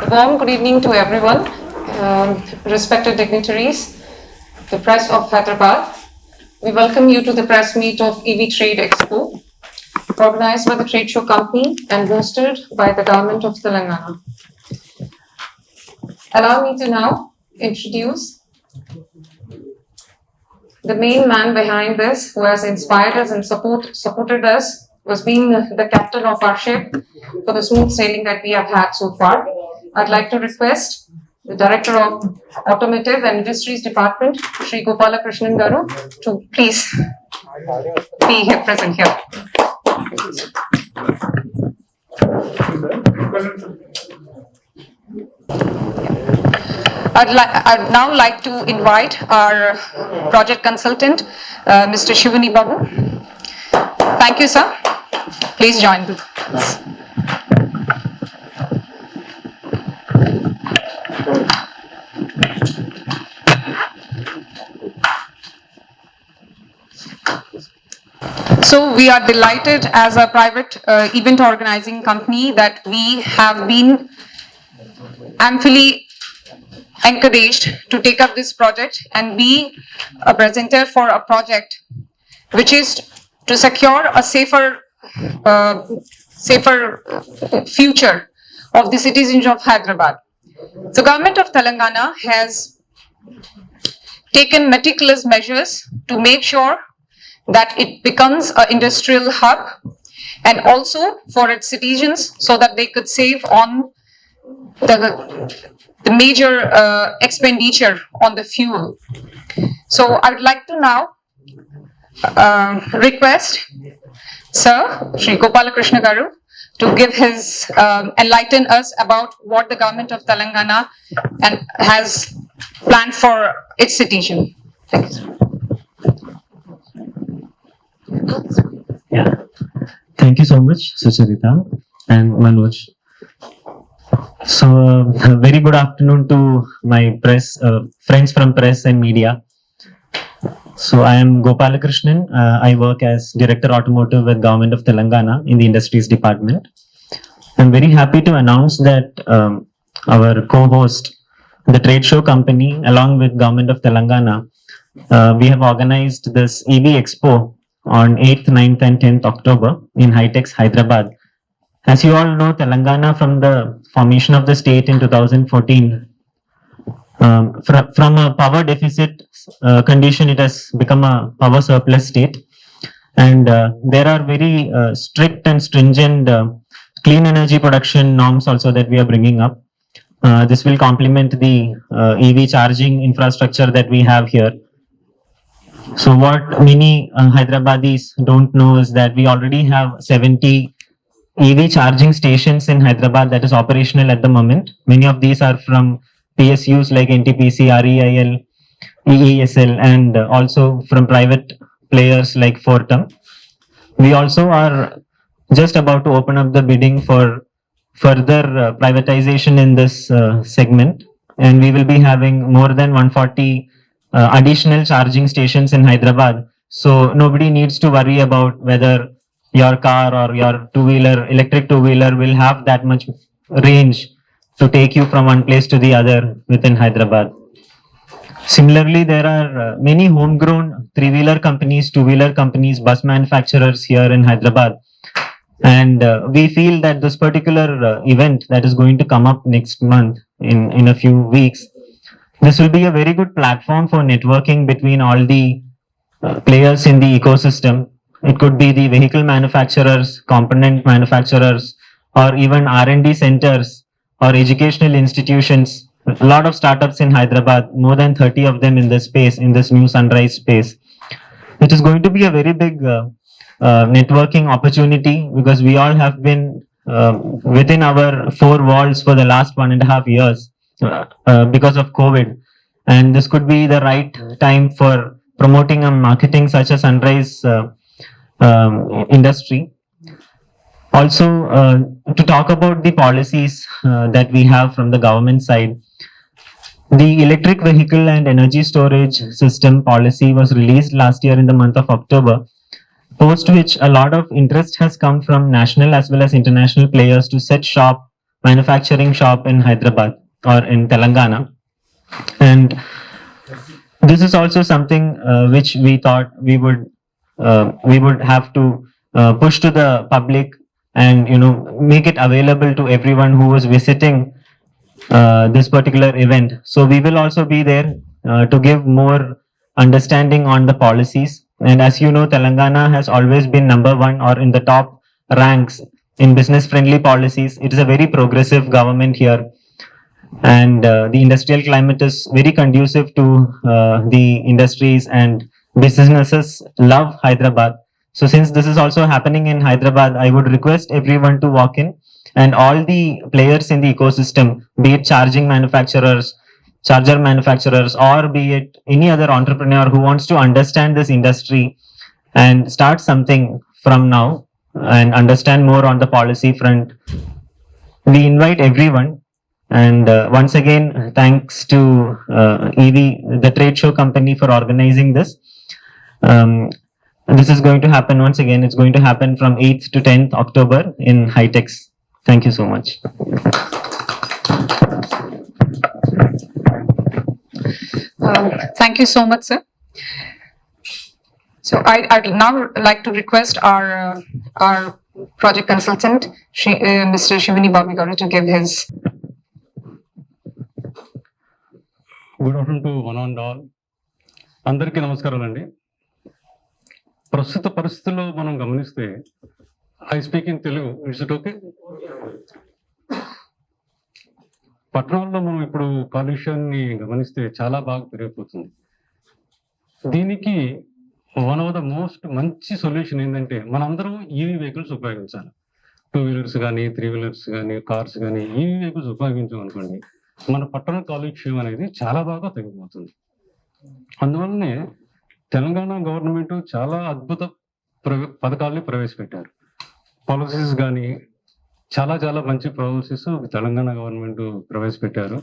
A warm good evening to everyone, respected dignitaries, the press of Hyderabad. We welcome you to the press meet of EV Trade Expo, organized by the Trade Show Company and hosted by the Government of Telangana. Allow me to now introduce the main man behind this, who has inspired us and supported us, was being the captain of our ship for the smooth sailing that we have had so far. I'd like to request the Director of Automotive and Industries Department, Shri Gopalakrishnan Garu, to please be here, present here. I'd now like to invite our project consultant, Mr. Shivani Babu. Thank you, sir. Please join the So we are delighted as a private event organizing company that we have been amply encouraged to take up this project and be a presenter for a project which is to secure a safer future of the citizens of Hyderabad. The government of Telangana has taken meticulous measures to make sure that it becomes an industrial hub and also for its citizens so that they could save on the major expenditure on the fuel. So I would like to now request Sir Shri Gopalakrishna Garu to give his enlighten us about what the government of Telangana has planned for its citizen. Thank you, sir. Yeah, thank you so much, Sucharita and Manoj. So, very good afternoon to my press friends from press and media. So, I am Gopalakrishnan. I work as Director Automotive with Government of Telangana in the Industries Department. I'm very happy to announce that our co-host, the Trade Show Company, along with Government of Telangana, we have organized this EV Expo on 8th, 9th and 10th October in Hitex, Hyderabad. As you all know, Telangana from the formation of the state in 2014, from a power deficit condition, it has become a power surplus state. And there are very strict and stringent clean energy production norms also that we are bringing up. This will complement the EV charging infrastructure that we have here. So what many Hyderabadis don't know is that we already have 70 EV charging stations in Hyderabad that is operational at the moment. Many of these are from PSUs like NTPC, REIL, EESL and also from private players like Fortum. We also are just about to open up the bidding for further privatization in this segment, and we will be having more than 140 additional charging stations in Hyderabad. So nobody needs to worry about whether your car or your two-wheeler, electric two-wheeler will have that much range to take you from one place to the other within Hyderabad. Similarly, there are many homegrown three-wheeler companies, two-wheeler companies, bus manufacturers here in Hyderabad. And we feel that this particular event that is going to come up next month in a few weeks, this will be a very good platform for networking between all the players in the ecosystem. It could be the vehicle manufacturers, component manufacturers, or even R&D centers or educational institutions. A lot of startups in Hyderabad, more than 30 of them in this space, in this new Sunrise space. It is going to be a very big networking opportunity because we all have been within our four walls for the last 1.5 years because of COVID. And this could be the right time for promoting and marketing such a Sunrise industry. Also, to talk about the policies that we have from the government side, the electric vehicle and energy storage system policy was released last year in the month of October, post which a lot of interest has come from national as well as international players to set shop manufacturing shop in Hyderabad or in Telangana. And this is also something which we thought we would have to push to the public and make it available to everyone who was visiting this particular event. So we will also be there to give more understanding on the policies. And as you know, Telangana has always been number one or in the top ranks in business friendly policies. It is a very progressive government here, and the industrial climate is very conducive to the industries, and businesses love Hyderabad. So since this is also happening in Hyderabad, I would request everyone to walk in, and all the players in the ecosystem, be it charger manufacturers, or be it any other entrepreneur who wants to understand this industry and start something from now and understand more on the policy front. We invite everyone. And once again, thanks to EV, the trade show company, for organizing this. This is going to happen once again. It's going to happen from 8th to 10th October in Hitex. Thank you so much. Thank you so much, sir. So I'd now like to request our project consultant, Mr. Shivani Babigaru, to give his. Good afternoon to one and all. అందరికీ నమస్కారాలండి. ప్రస్తుత పరిస్థితుల్లో మనం గమనిస్తే, I speak in Telugu, it's it okay? పట్టణాల్లో మనం ఇప్పుడు కాలుష్యాన్ని గమనిస్తే చాలా బాగా పెరిగిపోతుంది. దీనికి వన్ ఆఫ్ ద మోస్ట్ మంచి సొల్యూషన్ ఏంటంటే, మనందరం ఈవీ వెహికల్స్ ఉపయోగించాలి. 2 వీలర్స్ కానీ 3 వీలర్స్ కానీ కార్స్ కానీ ఈవీ వెహికల్స్ ఉపయోగించామనుకోండి, మన పట్టణ కాలుష్యం అనేది చాలా బాగా తగ్గిపోతుంది. అందువల్లనే తెలంగాణ గవర్నమెంట్ చాలా అద్భుత పథకాల్ని ప్రవేశపెట్టారు. పాలసీస్ కానీ చాలా చాలా మంచి పాలసీస్ తెలంగాణ గవర్నమెంట్ ప్రవేశపెట్టారు.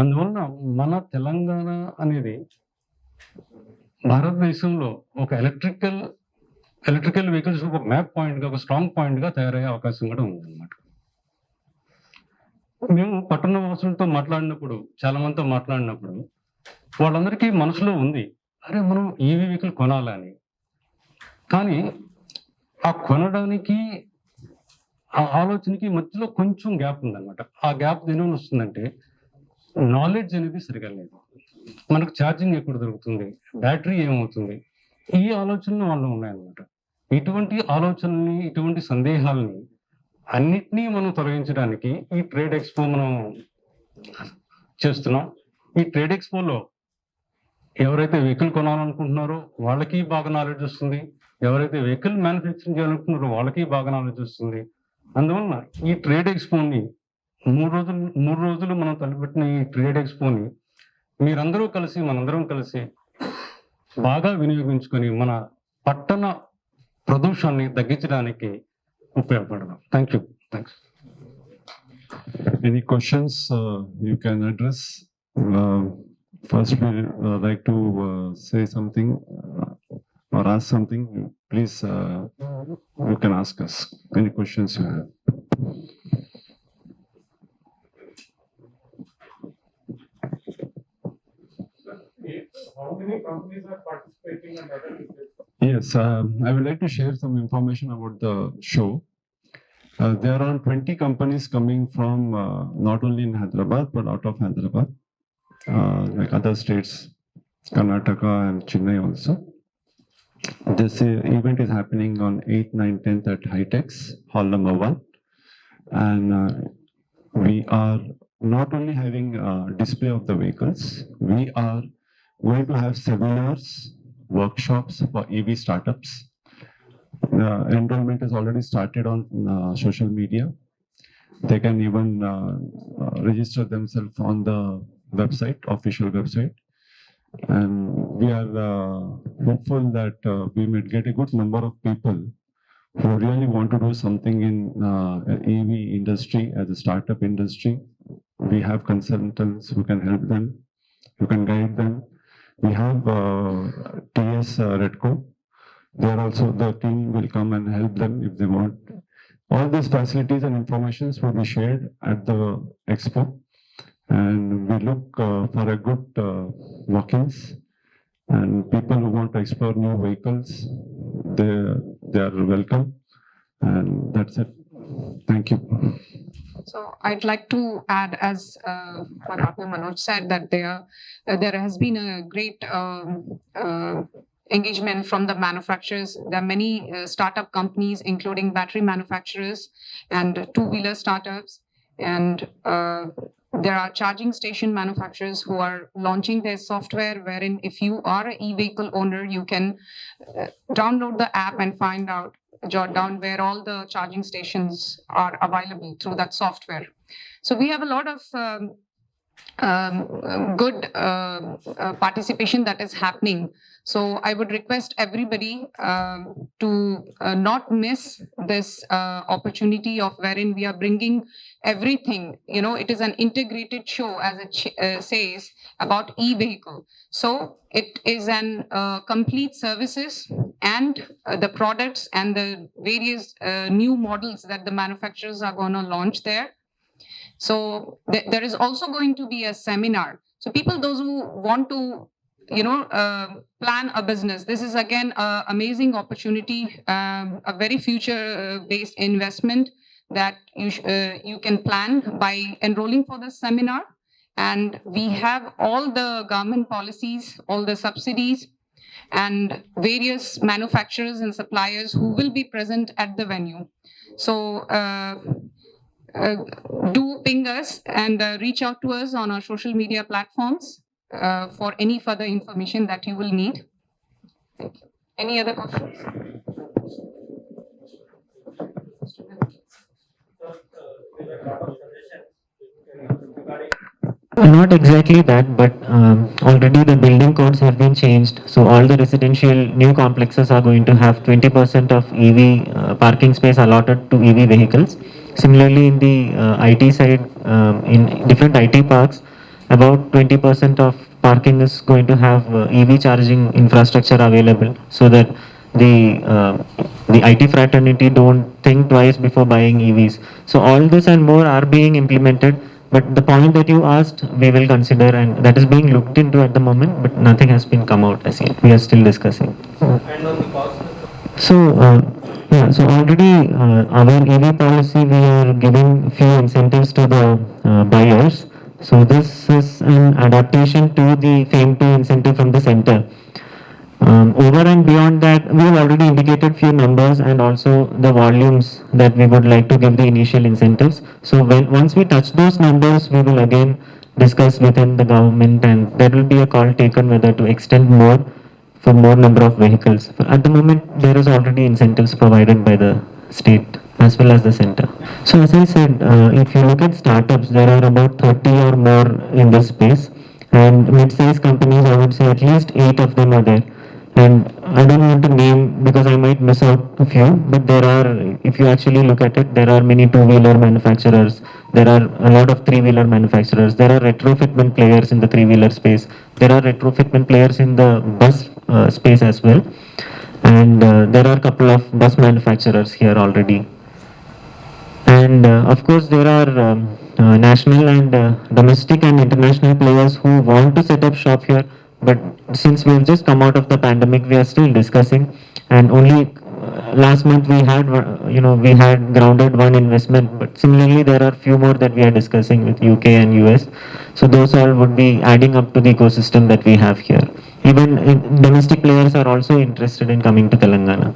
అందువలన మన తెలంగాణ అనేది భారతదేశంలో ఒక ఎలక్ట్రికల్ వెహికల్స్ ఒక మ్యాప్ పాయింట్గా, ఒక స్ట్రాంగ్ పాయింట్గా తయారయ్యే అవకాశం కూడా ఉందన్నమాట. మేము పట్టణ వాసులతో మాట్లాడినప్పుడు, చాలా మందితో మాట్లాడినప్పుడు, వాళ్ళందరికీ మనసులో ఉంది, అరే మనం ఈవీ వెహికల్ కొనాలని. కానీ ఆ కొనడానికి ఆ ఆలోచనకి మధ్యలో కొంచెం గ్యాప్ ఉందన్నమాట. ఆ గ్యాప్ దేనివల్ల వస్తుందంటే, నాలెడ్జ్ అనేది సరిగా లేదు. మనకు ఛార్జింగ్ ఎక్కడ దొరుకుతుంది, బ్యాటరీ ఏమవుతుంది, ఈ ఆలోచనలు వాళ్ళు ఉన్నాయన్నమాట. ఇటువంటి ఆలోచనల్ని, ఇటువంటి సందేహాలని అన్నిటినీ మనం తొలగించడానికి ఈ ట్రేడ్ ఎక్స్పో మనం చేస్తున్నాం. ఈ ట్రేడ్ ఎక్స్పోలో ఎవరైతే వెహికల్ కొనాలనుకుంటున్నారో వాళ్ళకి బాగా నాలెడ్జ్ వస్తుంది, ఎవరైతే వెహికల్ మ్యానుఫ్యాక్చరింగ్ చేయాలనుకుంటున్నారో వాళ్ళకి బాగా నాలెడ్జ్ వస్తుంది. అందువలన ఈ ట్రేడ్ ఎక్స్పోని 3 రోజులు మనం తలపెట్టిన ఈ ట్రేడ్ ఎక్స్పోని మీరందరూ కలిసి, మనందరం కలిసి బాగా వినియోగించుకొని మన పట్టణ ప్రదూషణని తగ్గించడానికి ఉపయోగపడదాం. Thank you. Thanks. Any questions you can address? First, we like to say something or ask something. Please, you can ask us any questions you have. How many companies are participating and other details? Yes, I would like to share some information about the show. There are around 20 companies coming from not only in Hyderabad but out of Hyderabad, like other states, Karnataka and Chennai also. This event is happening on 8th, 9th, 10th at Hitex, hall number 1. And we are not only having a display of the vehicles, we are going to have seminars, workshops for EV startups. Enrollment has already started on social media. They can even register themselves on the website, official website. And we are hopeful that we may get a good number of people who really want to do something in EV industry as a startup industry. We have consultants who can help them, who can guide them. We have TS Redco. There also the team will come and help them if they want. all these facilities and informations will be shared at the expo, and we look for a good walk-ins, and people who want to explore new vehicles, they are welcome, and that's it. Thank you. So I'd like to add, as my partner Manoj said, that there has been a great engagement from the manufacturers. There are many startup companies, including battery manufacturers and two-wheeler startups, and there are charging station manufacturers who are launching their software, wherein if you are an e-vehicle owner, you can download the app and find out, jot down where all the charging stations are available through that software. So we have a lot of good participation that is happening. So I would request everybody to not miss this opportunity of wherein we are bringing everything. You know, it is an integrated show, as it says, about e-vehicle. So it is an complete services and the products and the various new models that the manufacturers are going to launch there. So there is also going to be a seminar. So people, those who want to, plan a business, this is again an amazing opportunity, a very future-based investment that you can plan by enrolling for this seminar. And we have all the government policies, all the subsidies, and various manufacturers and suppliers who will be present at the venue. So do ping us and reach out to us on our social media platforms for any further information that you will need. Thank you. Any other questions? Not exactly that, but already the building codes have been changed. So all the residential new complexes are going to have 20% of EV parking space allotted to EV vehicles. Similarly, in the IT side, in different IT parks, about 20% of parking is going to have EV charging infrastructure available, so that the IT fraternity don't think twice before buying EVs. So all this and more are being implemented. But the point that you asked, we will consider, and that is being looked into at the moment, but nothing has been come out as yet. We are still discussing. And on the cost? So, so already our EV policy, we are giving few incentives to the buyers. So this is an adaptation to the FAME 2 incentive from the center. Over and beyond that, we have already indicated few numbers and also the volumes that we would like to give the initial incentives. So once we touch those numbers, we will again discuss within the government, and there will be a call taken whether to extend more for more number of vehicles. At the moment, there is already incentives provided by the state as well as the center. So as I said, if you look at startups, there are about 30 or more in this space, and mid-sized companies, I would say at least 8 of them are there. And I don't want to name because I might miss out a few, but there are, if you actually look at it, there are many two-wheeler manufacturers, there are a lot of three-wheeler manufacturers, there are retrofitment players in the three-wheeler space, there are retrofitment players in the bus space as well, and there are a couple of bus manufacturers here already. And of course, there are national and domestic and international players who want to set up shop here, but since we have just come out of the pandemic, we are still discussing, and only last month we had, we had grounded one investment, but similarly there are few more that we are discussing with UK and US. So those all would be adding up to the ecosystem that we have here. Even domestic players are also interested in coming to Telangana.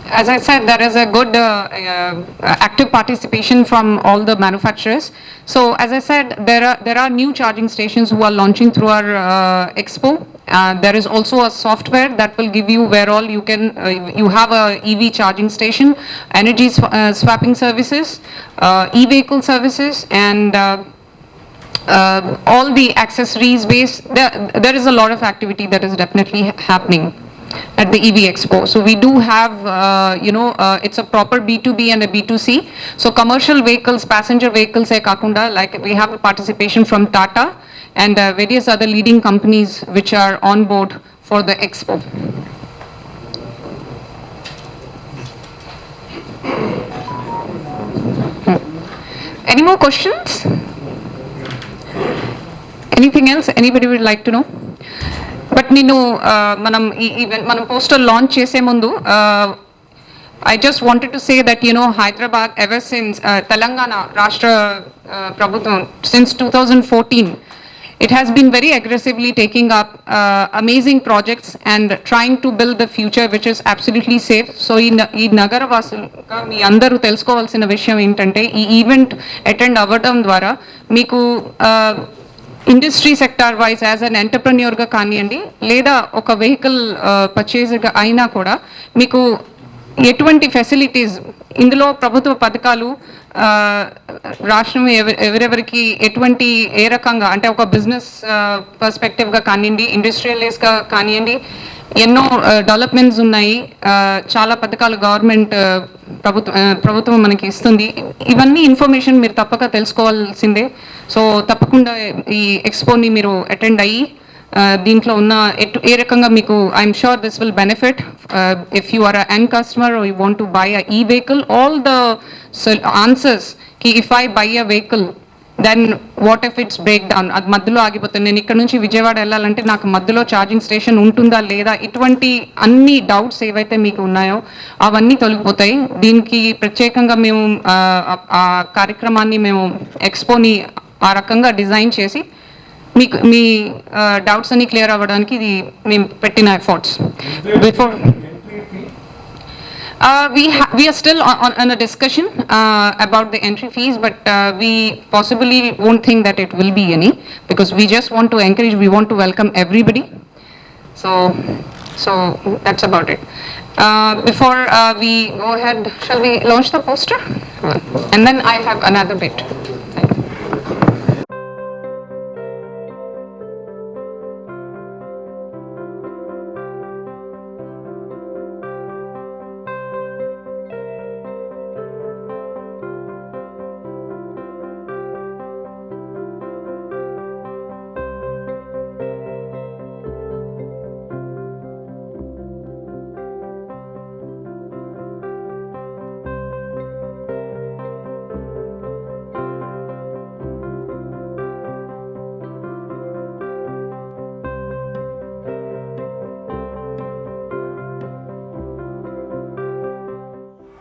As I said, there is a good active participation from all the manufacturers. So as I said, there are new charging stations who are launching through our expo. There is also a software that will give you where all you can, you have a EV charging station, energy swapping services, e-vehicle services, and all the accessories based. There is a lot of activity that is definitely happening at the EV Expo. So we do have, it's a proper B2B and a B2C. So commercial vehicles, passenger vehicles, Kakunda, like we have a participation from Tata and various other leading companies which are on board for the Expo. Any more questions? Anything else anybody would like to know? But నేను మనం మనం poster launch చేసే ముందు I just wanted to say that, Hyderabad, ever since Telangana Rashtra Prabhutam, since 2014, it has been very aggressively taking up amazing projects and trying to build the future which is absolutely safe. So ఈ నగర వాసులుగా మీ అందరూ తెలుసుకోవాల్సిన విషయం ఏంటంటే ఈ event attend అవ్వడం ద్వారా మీకు industry sector wise as an ఎంటర్ప్రెన్యూర్గా కానివ్వండి లేదా ఒక వెహికల్ పర్చేజ్గా అయినా కూడా మీకు ఎటువంటి ఫెసిలిటీస్ ఇందులో ప్రభుత్వ పథకాలు రాష్ట్రం ఎవరెవరికి ఎటువంటి ఏ రకంగా అంటే ఒక బిజినెస్ పర్స్పెక్టివ్గా కానివ్వండి ఇండస్ట్రియలైజ్గా కానివ్వండి ఎన్నో డెవలప్మెంట్స్ ఉన్నాయి చాలా పథకాలు గవర్నమెంట్ ప్రభుత్వం మనకి ఇస్తుంది ఇవన్నీ ఇన్ఫర్మేషన్ మీరు తప్పక తెలుసుకోవాల్సిందే సో తప్పకుండా ఈ ఎక్స్పోని మీరు అటెండ్ అయ్యి దీంట్లో ఉన్న ఏ రకంగా మీకు I'm sure this will benefit if you are an customer you want to buy a ఈ వెహికల్ ఆల్ ద ఆన్సర్స్ కి if I buy a vehicle then what if it's break down అది మధ్యలో ఆగిపోతుంది నేను ఇక్కడ నుంచి విజయవాడ వెళ్ళాలంటే నాకు మధ్యలో ఛార్జింగ్ స్టేషన్ ఉంటుందా లేదా ఇటువంటి అన్ని డౌట్స్ ఏవైతే మీకు ఉన్నాయో అవన్నీ తొలగిపోతాయి దీనికి ప్రత్యేకంగా మేము ఆ కార్యక్రమాన్ని మేము ఎక్స్పోని ఆ రకంగా డిజైన్ చేసి మీకు మీ డౌట్స్ అన్ని క్లియర్ అవ్వడానికి ఇది మేము పెట్టిన efforts before we are still on a discussion about the entry fees but we possibly won't think that it will be any because we just want to encourage we want to welcome everybody so that's about it before we go ahead shall we launch the poster and then I have another bit.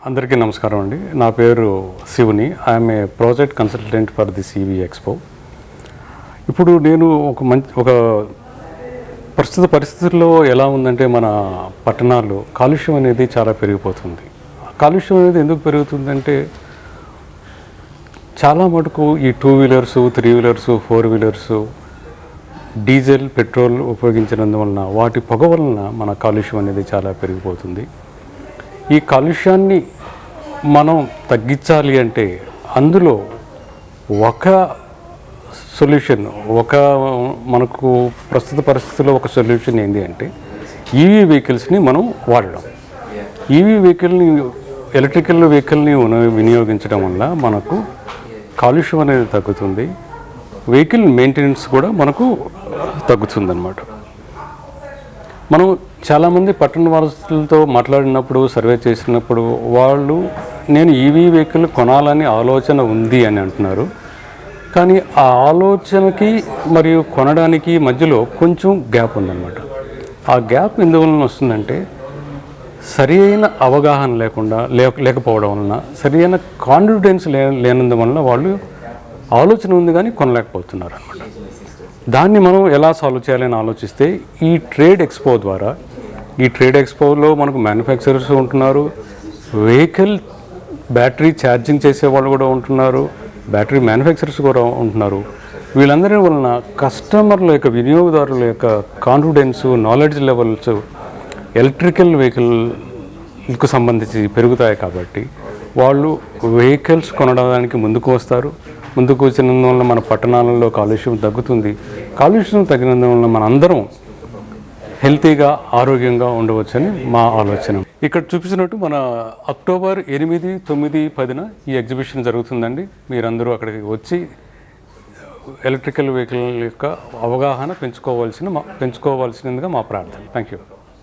అందరికీ నమస్కారం అండి నా పేరు Shivani I'm a project consultant for the CV expo ఇప్పుడు నేను ఒక ప్రస్తుత పరిస్థితుల్లో ఎలా ఉందంటే మన పట్టణాల్లో కాలుష్యం అనేది చాలా పెరిగిపోతుంది కాలుష్యం అనేది ఎందుకు పెరుగుతుందంటే చాలా మటుకు ఈ 2 wheelers 3 wheelers 4 wheelers diesel petrol ఉపయోగించినందువలన వాటి పొగ వలన మన కాలుష్యం అనేది చాలా పెరిగిపోతుంది ఈ కాలుష్యాన్ని మనం తగ్గించాలి అంటే అందులో ఒక సొల్యూషన్ మనకు ప్రస్తుత పరిస్థితుల్లో ఒక సొల్యూషన్ ఏంటి అంటే ఈవీ వెహికల్స్ని మనం వాడడం ఈవీ వెహికల్ని ఎలక్ట్రికల్ వెహికల్ని వినియోగించడం వల్ల మనకు కాలుష్యం అనేది తగ్గుతుంది వెహికల్ మెయింటెనెన్స్ కూడా మనకు తగ్గుతుందన్నమాట మనం చాలామంది పట్టణ వాసులతో మాట్లాడినప్పుడు సర్వే చేసినప్పుడు వాళ్ళు నేను ఈవీ వెహికల్ కొనాలని ఆలోచన ఉంది అని అంటున్నారు కానీ ఆ ఆలోచనకి మరియు కొనడానికి మధ్యలో కొంచెం గ్యాప్ ఉందన్నమాట ఆ గ్యాప్ ఎందువలన వస్తుందంటే సరి అయిన అవగాహన లేకపోవడం వలన సరి అయిన కాన్ఫిడెన్స్ లేనందువలన వాళ్ళు ఆలోచన ఉంది కానీ కొనలేకపోతున్నారు అన్నమాట దాన్ని మనం ఎలా సాల్వ్ చేయాలని ఆలోచిస్తే ఈ ట్రేడ్ ఎక్స్పోలో మనకు మ్యానుఫ్యాక్చరర్స్ ఉంటున్నారు వెహికల్ బ్యాటరీ ఛార్జింగ్ చేసేవాళ్ళు కూడా ఉంటున్నారు బ్యాటరీ మ్యానుఫ్యాక్చరర్స్ కూడా ఉంటున్నారు వీళ్ళందరి వలన కస్టమర్ల యొక్క వినియోగదారుల యొక్క కాన్ఫిడెన్స్ నాలెడ్జ్ లెవెల్స్ ఎలక్ట్రికల్ వెహికల్కు సంబంధించి పెరుగుతాయి కాబట్టి వాళ్ళు వెహికల్స్ కొనడానికి ముందుకు వస్తారు ముందుకు వచ్చినందువల్ల మన పట్టణాలలో కాలుష్యం తగ్గుతుంది కాలుష్యం తగ్గినందువల్ల మన అందరం హెల్తీగా ఆరోగ్యంగా ఉండవచ్చని మా ఆలోచన ఇక్కడ చూపించినట్టు మన అక్టోబర్ 8, 9, 10 ఈ ఎగ్జిబిషన్ జరుగుతుందండి మీరందరూ అక్కడికి వచ్చి ఎలక్ట్రికల్ వెహికల్ యొక్క అవగాహన పెంచుకోవాల్సిందిగా మా ప్రార్థన థ్యాంక్ యూ